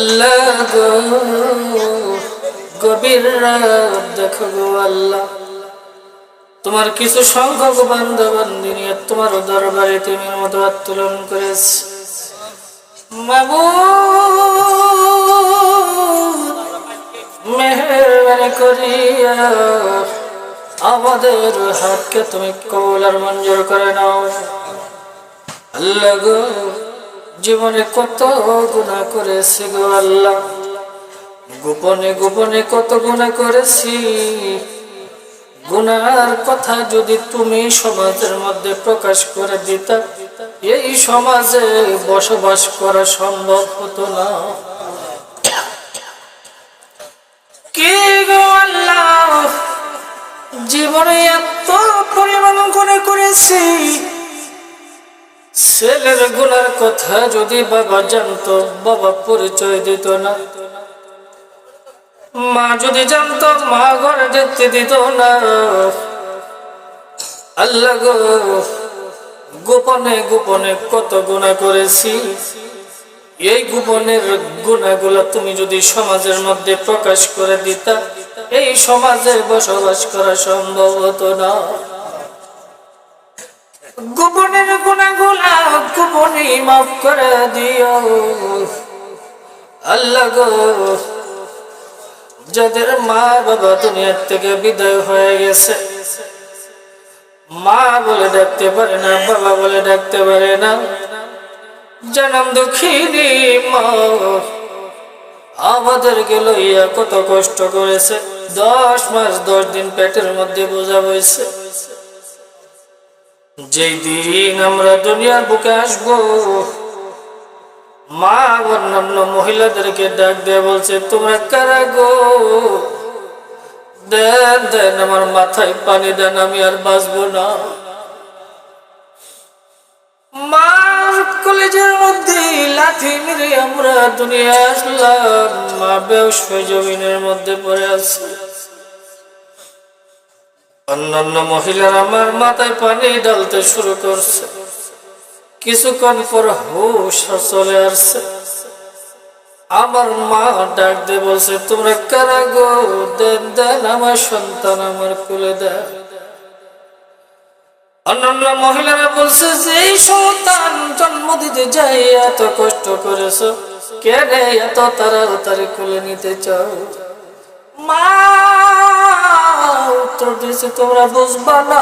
আল্লাহ গো গভীর রাত দেখো গো আল্লাহ, তোমার কিছু সংখ্যক বান্দা বান্দি নিয়ে তোমার দরবারে তুমি মতো উত্তোলন করেছে। মাবুদ মেহেরবানি করিয়া আমাদের হাতকে তুমি কবুল আর মঞ্জুর করে নাও। আল্লাহ গো জীবনে কত গুনাহ করেছি গো আল্লাহ, গোপনে গোপনে কত গুনাহ করেছি। গুনার কথা যদি তুমি সমাজের মধ্যে প্রকাশ করে দিতা, এই সমাজে বসবাস করা সম্ভব হতো না। কি গো আল্লাহ, জীবনে এত পরিমাণ গুনাহ করেছি, ছেলের গুনার কথা যদি বাবা জানতো বাবা পরিচয় দিত না, মা যদি জানতো মা ঘরে যেতে দিত না। আল্লাহ গো গোপনে গোপনে কত গুনাহ করেছি, এই গোপনের গুনাহগুলো তুমি যদি সমাজের মধ্যে প্রকাশ করে দিতা, এই সমাজে বসবাস করা সম্ভব হতো না। গোপনের গুনাহগুলা গোপনেই মাফ করে দিও আল্লাহ গো। যাদের মা বাবা দুনিয়ার থেকে বিদায় হয়ে গেছে, মা বলে ডাকতে পারে না, বাবা বলে ডাকতে পারে না, জনম দুঃখিনী মা আমাদেরকে লইয়া কত কষ্ট করেছে। 10 মাস 10 দিন পেটের মধ্যে বোঝা বইছে। যেই দিন আমরা দুনিয়ার বুকে আসবো, মা অন্যান্য মহিলাদেরকে ডাক দিয়ে বলছে, তোমরা কারা গো? দেন দেন আমার মাথায় পানি দেন, আমি আর বাঁচবো না। মার কলেজের মধ্যে লাথি মেরে আমরা দুনিয়া আসলাম, মা বেহুশ হয়ে জমিনের মধ্যে পড়ে আছে। অন্যান্য মহিলারা আমার মাথায় পানি ঢালতে শুরু করছে। কিছুক্ষণ পর হুশ চলে আসছে। আমার মা ডাক দিয়ে বলছে, তোমরা কারা গো? দেন দেন আমার সন্তান আমার কোলে দেন। অন্যান্য মহিলারা বলছে যে এই সন্তান জন্ম দিতে যাই এত কষ্ট করেছো, কেন এত তাড়াতাড়ি কোলে নিতে চাও? মা উত্তর দিয়েছে, তোমরা বুঝবা না,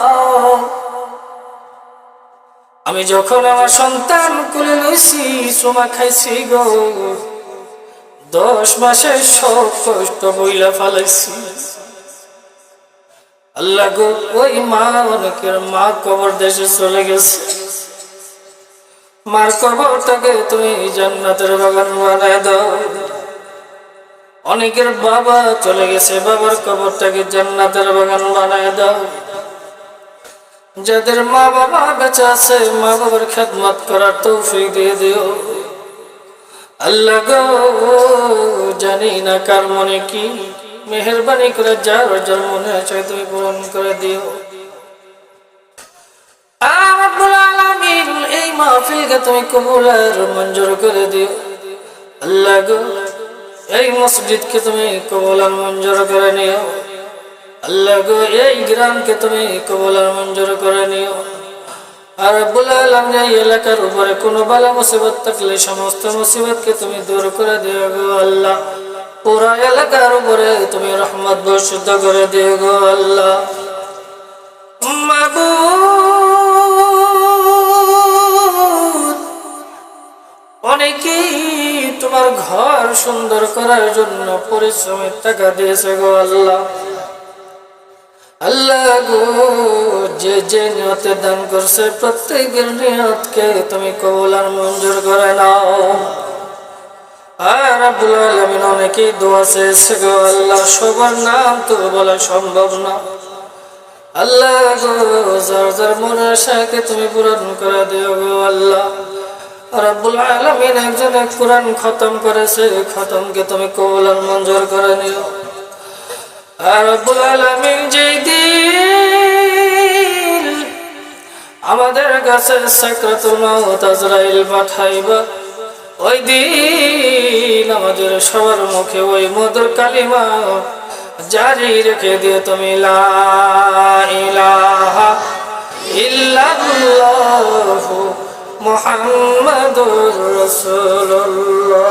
আমি যখন আমার সন্তান কোলে লইছি সোমা খাইছি গো, 10 মাসে সব কষ্ট বইলা ফালাইছি। আল্লাহ গো ওই মা, অনেকের মা কবর দেশে চলে গেছে, মার কবরটাকে তুমি জান্নাতের বাগান বানায় দাও। অনেকের বাবা চলে গেছে, বাবার কবরটাকে জান্নাতের বাগান বানায় দাও। যাদের মা বাবা বেঁচে আছে, মা বাবার খেদমত করার তৌফিক দিয়ে দিও আল্লাহ গো। জানি না কার মনে কি, মেহেরবানি করে যার যার মনে আছে তুমি পূরণ করে দিও। রব্বুল আলামিন এই মাহফিলকে তুমি কবুল আর মঞ্জুর করে দিও আল্লাহ গো। এই মসজিদকে তুমি কবুল আর মঞ্জুর করে নিও আল্লাহ গো। এই গ্রামকে তুমি কবুল আর মঞ্জুর করে নিও। আর রব্বুল আলামিন এই এলাকার উপরে কোনো বালা মুসিবত থাকলে সমস্ত মুসিবতকে তুমি দূর করে দিও গো আল্লাহ। পুরা এলাকার উপরে তুমি রহমত বর্ষিত করে দিও গো আল্লাহ। মাবুদ অনেকেই তোমার ঘর সুন্দর করার জন্য পরিশ্রমের টাকা দিয়েছে গো আল্লাহ। আল্লাহ গো যে যে নিয়তে দান করছে প্রত্যেকের নিয়তকে তুমি কবুল আর মঞ্জুর করে নাও। আর রব্বুল আলামিন অনেকেই দোয়া চেয়েছে গো আল্লাহ, সবার নাম তো বলা সম্ভব না আল্লাহ গো। যার যার মনের আশাকে তুমি পূরণ করে দিও গো আল্লাহ। রব্বুল আলামিন একজনে কোরআন খতম করেছে, খতমকে তুমি কবুল আর মঞ্জুর করে নিও। আর রব্বুল আলামিন যেই দিন আমাদের কাছে সাকরাতুল মাউত আজরাইল পাঠাইবা, ওই দিন আমাদের সবার মুখে ওই মধুর কালিমা জারি রেখে দিয়ে তুমি লা ইলাহা ইল্লাল্লাহু মুহাম্মাদুর রাসূলুল্লাহ।